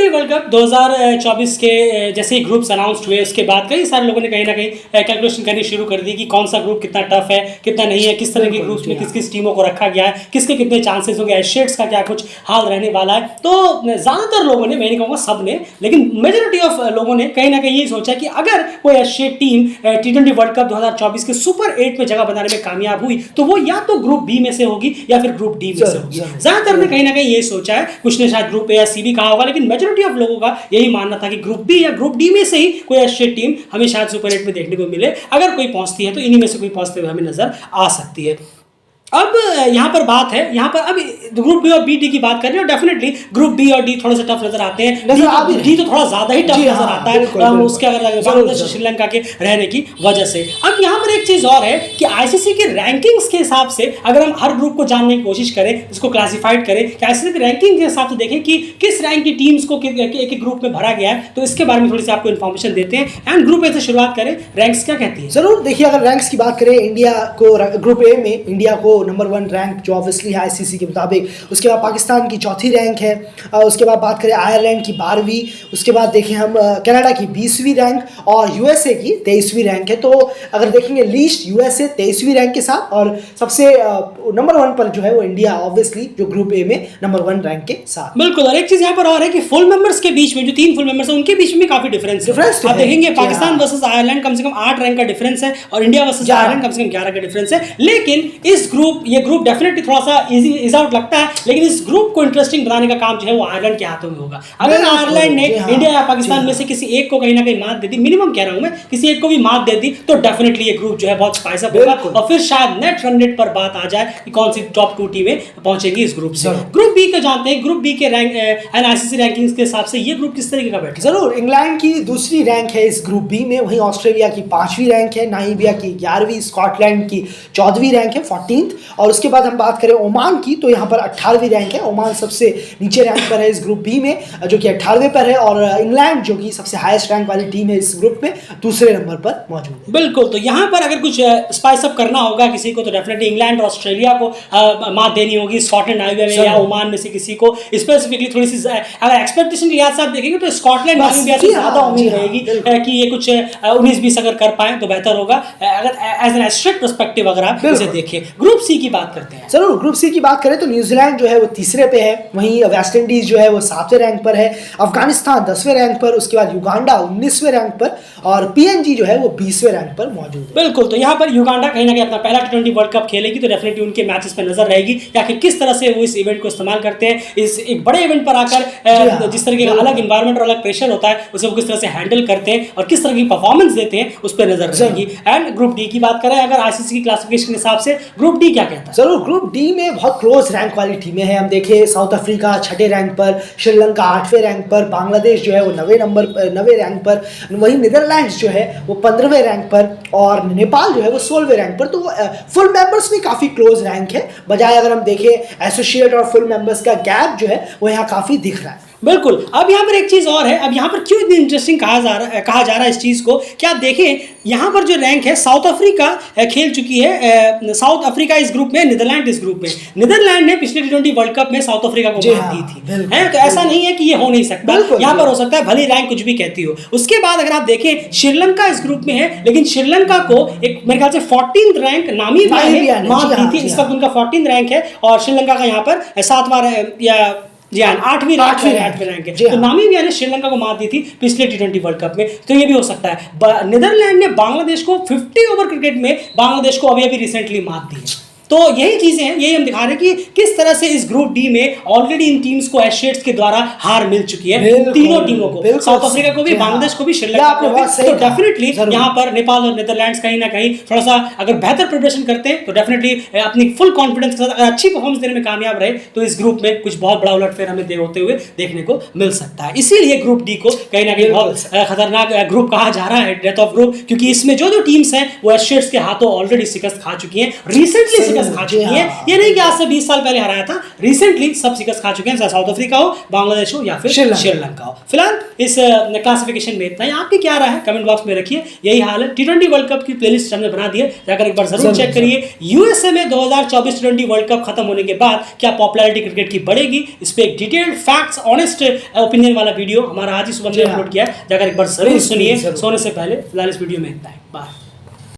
World cup 2024 के जैसे ही groups announced हुए उसके बाद कई सारे लोगों ने कहीं ना कहीं कैलकुलेशन करनी शुरू कर दी कि कौन सा ग्रुप कितना टफ है कितना नहीं है, किस तरह के ग्रुप्स में किस किस टीमों को रखा गया है, किसके कितने चांसेस होंगे, एशियट्स का क्या कुछ हाल रहने वाला है। तो ज़्यादातर लोगों ने, मैं नहीं कहूँगा सब ने, लेकिन मेजोरिटी ऑफ लोगों ने कहीं ना कहीं यही सोचा कि अगर कोई एशियट टीम T20 वर्ल्ड कप 2024 के सुपर 8 में जगह बनाने में कामयाब हुई तो वो या तो ग्रुप बी में से होगी या फिर ग्रुप डी में से होगी। ज़्यादातर ने कहीं ना कहीं ये सोचा है, कुछ ने शायद ग्रुप ए या सी भी कहा होगा, लेकिन मेजोरिटी ऑफ लोगों का यही मानना था कि ग्रुप बी या ग्रुप डी में से ही कोई एशियन टीम हमें शायद सुपर 8 में देखने को मिले। अगर कोई पहुंचती है तो इन्हीं में से कोई पहुंचते हुए हमें नजर आ सकती है। अब यहाँ पर बात है, यहाँ पर अब ग्रुप बी और बी डी की बात कर रहे हैं, और डेफिनेटली ग्रुप बी और डी थोड़े से टफ नजर आते हैं। डी तो थोड़ा ज्यादा ही टफ नजर आता है उसके अगर बांग्लादेश श्रीलंका के रहने की वजह से। अब यहाँ पर एक चीज और है कि आईसीसी के रैंकिंग्स के हिसाब से अगर हम हर ग्रुप को जानने की कोशिश करें, इसको क्लासिफाइड करें कि आईसीसी के रैंकिंग के हिसाब से देखें कि किस रैंक की टीम्स को एक ग्रुप में भरा गया है, तो इसके बारे में थोड़ी सी आपको इन्फॉर्मेशन देते हैं। एंड ग्रुप ए से शुरुआत करें, रैंक्स क्या कहती है? जरूर देखिए, अगर रैंक्स की बात करें, इंडिया को ग्रुप ए में इंडिया को नंबर 1 रैंक जो ऑब्वियसली है आईसीसी के मुताबिक, उसके बाद पाकिस्तान की चौथी रैंक है, उसके बाद बात करें आयरलैंड की 12वीं, उसके बाद देखें हम कनाडा की 20वीं रैंक और यूएसए की 23वीं रैंक है। तो अगर देखेंगे लीस्ट यूएसए 23वीं रैंक के साथ, और सबसे नंबर 1 पर जो है वो इंडिया ऑब्वियसली जो ग्रुप ए में नंबर 1 रैंक के साथ। बिल्कुल। और एक चीज यहाँ पर और है कि फुल मेंबर्स के बीच में जो 3 फुल मेंबर्स हैं उनके बीच में काफी डिफरेंस है। आप देखेंगे पाकिस्तान वर्सेस आयरलैंड कम से कम 8 रैंक का डिफरेंस है और इंडिया वर्सेस आयरलैंड कम से कम 11 का डिफरेंस है। लेकिन ये ग्रुप डेफिनेटली थोड़ा सा इज आउट लगता है, लेकिन इस ग्रुप को इंटरेस्टिंग बनाने का काम जो है वो आयरलैंड के हाथों में होगा। अगर आयरलैंड ने इंडिया या पाकिस्तान में से किसी एक को कहीं ना कहीं मात दे दी, मिनिमम कह रहा हूं मैं, किसी एक को भी मात दे दी, तो डेफिनेटली ये ग्रुप जो है बहुत स्पाइस अप होगा और फिर शायद नेट रन रेट पर बात आ जाए कि कौन सी टॉप 2 टीमें पहुंचेंगी इस ग्रुप से। ग्रुप बी को जानते हैं, ग्रुप बी के रैंक एनआईसीसी रैंकिंग्स के हिसाब से ये ग्रुप किस तरीके का बैठा? जरूर, इंग्लैंड की दूसरी रैंक है इस ग्रुप बी में, वहीं ऑस्ट्रेलिया की 5वीं रैंक है, नामीबिया की 11वीं, स्कॉटलैंड की 14वीं रैंक है 14th, और उसके बाद हम बात करें ओमान की तो यहाँ पर 18वीं रैंक है। ओमान सबसे नीचे रैंक पर है इस ग्रुप बी में जो कि 18वें पर है, और इंग्लैंड जो कि सबसे हाईएस्ट रैंक वाली टीम है इस ग्रुप में दूसरे नंबर पर मौजूद है। बिल्कुल। तो यहाँ पर अगर कुछ स्पाइस अप करना होगा किसी को तो डेफिनेटली इंग्लैंड और ऑस्ट्रेलिया को मात देनी होगी, स्कॉटलैंड, नामीबिया में या ओमान में से किसी को स्पेसिफिकली थोड़ी सी अगर एक्सपेक्टेशन के लिहाज से आप देखेंगे तो स्कॉटलैंड, नामीबिया से ज्यादा उम्मीद रहेगी कि ये कुछ 19-20 अगर कर पाए तो बेहतर होगा, अगर एज एन एब्स्ट्रैक्ट पर्सपेक्टिव अगर आप इसे देखें। ग्रुप सी की बात करते हैं। जरूर, ग्रुप सी की बात करें तो न्यूजीलैंड जो है वो 3रे पे है, वहीं वेस्ट इंडीज जो है वो 7वें रैंक पर है, अफगानिस्तान 10वें रैंक पर, उसके बाद युगांडा 19वें रैंक पर, और पीएनजी जो है वो 20वें रैंक पर मौजूद है। बिल्कुल। तो यहाँ पर युगांडा कहीं ना कहीं अपना पहला T20 वर्ल्ड कप खेलेगी तो डेफिनेटली उनके मैचेस पर नजर रहेगी या फिर किस तरह से वो इस इवेंट को इस्तेमाल करते हैं, इस एक बड़े इवेंट पर आकर जिस तरह का अलग इन्वायरमेंट और अलग प्रेशर होता है उसे वो किस तरह से हैंडल करते हैं और किस तरह की परफॉर्मेंस देते हैं उस पर नजर रहेगी। एंड ग्रुप डी की बात करें, अगर आईसीसी की क्लासिफिकेशन के हिसाब से ग्रुप डी क्या कहता है? जरूर, ग्रुप डी में बहुत क्लोज रैंक वाली टीमें हैं। हम देखें साउथ अफ्रीका 6ठे रैंक पर, श्रीलंका 8वें रैंक पर, बांग्लादेश जो है वो 9वें रैंक पर, वहीं नीदरलैंड्स जो है वो 15वें रैंक पर, और नेपाल जो है वो 16वें रैंक पर। तो फुल मेंबर्स में काफ़ी क्लोज रैंक है, बजाय अगर हम देखें एसोसिएट और फुल मेंबर्स का गैप जो है वो यहाँ काफ़ी दिख रहा है। बिल्कुल। अब यहाँ पर एक चीज़ और है, अब यहाँ पर क्यों इतनी इंटरेस्टिंग कहा जा रहा है इस चीज़ को, क्या देखें यहाँ पर जो रैंक है, साउथ अफ्रीका खेल चुकी है, साउथ अफ्रीका इस ग्रुप में, नीदरलैंड इस ग्रुप में। नीदरलैंड ने पिछले T20 वर्ल्ड कप में साउथ अफ्रीका को मात दी थी, तो ऐसा नहीं है कि ये हो नहीं सकता, यहाँ पर हो सकता है, भले रैंक कुछ भी कहती हो। उसके बाद अगर आप देखें श्रीलंका इस ग्रुप में है, लेकिन श्रीलंका को एक मेरे ख्याल से 14th रैंक नामीबिया ने मात दी थी, इस वक्त उनका 14th रैंक है, और श्रीलंका का यहाँ पर 7वां या जी हाँ 8वीं रैंक है। तो नामीबिया ने श्रीलंका को मात दी थी पिछले T20 वर्ल्ड कप में, तो ये भी हो सकता है। नीदरलैंड ने बांग्लादेश को 50 ओवर क्रिकेट में बांग्लादेश को अभी रिसेंटली मात दी है। तो यही चीजें हैं, यही हम दिखा रहे हैं कि किस तरह से इस ग्रुप डी में ऑलरेडी इन टीम्स को एशियट्स के द्वारा हार मिल चुकी है, तीनों टीमों को, साउथ अफ्रीका को भी, बांग्लादेश को भी, श्रीलंका को भी। तो डेफिनेटली यहाँ पर नेपाल और नीदरलैंड्स कहीं ना कहीं थोड़ा सा अगर बेहतर प्रिपरेशन करते हैं तो डेफिनेटली अपनी फुल कॉन्फिडेंस के साथ अच्छी परफॉर्मेंस देने में कामयाब रहे तो इस ग्रुप में कुछ बहुत बड़ा उलटफेर हमें होते हुए देखने को मिल सकता है। इसीलिए ग्रुप डी को कहीं ना कहीं बहुत खतरनाक ग्रुप कहा जा रहा है, डेथ ऑफ ग्रुप, क्योंकि इसमें जो टीम्स हैं वो एशियट्स के हाथों ऑलरेडी शिकस्त खा चुकी हैं, रिसेंटली शिकस्त खा जी चुकी है। हाँ। ये नहीं कि आज से 20 साल पहले हराया था, रिसेंटली सब शिकस्त खा चुके हैं, चाहे साउथ अफ्रीका हो, बांग्लादेश हो या फिर श्रीलंका हो। फिलहाल इस क्लासिफिकेशन में इतना ही। आपकी क्या राय है कमेंट बॉक्स में रखिए। यही हाल है, T20 वर्ल्ड कप की प्लेलिस्ट हमने बना दी है, जाकर एक बार जरूर चेक करिए। यूएसए में 2024 T20 वर्ल्ड कप खत्म होने के बाद क्या पॉपुलैरिटी क्रिकेट की बढ़ेगी, इस पे एक डिटेल्ड फैक्ट्स ऑनेस्ट ओपिनियन वाला वीडियो हमारा आज ही सुबह में अपलोड किया है, जाकर एक बार जरूर सुनिए सोने से पहले। फिलहाल इस वीडियो में इतना ही, बाय।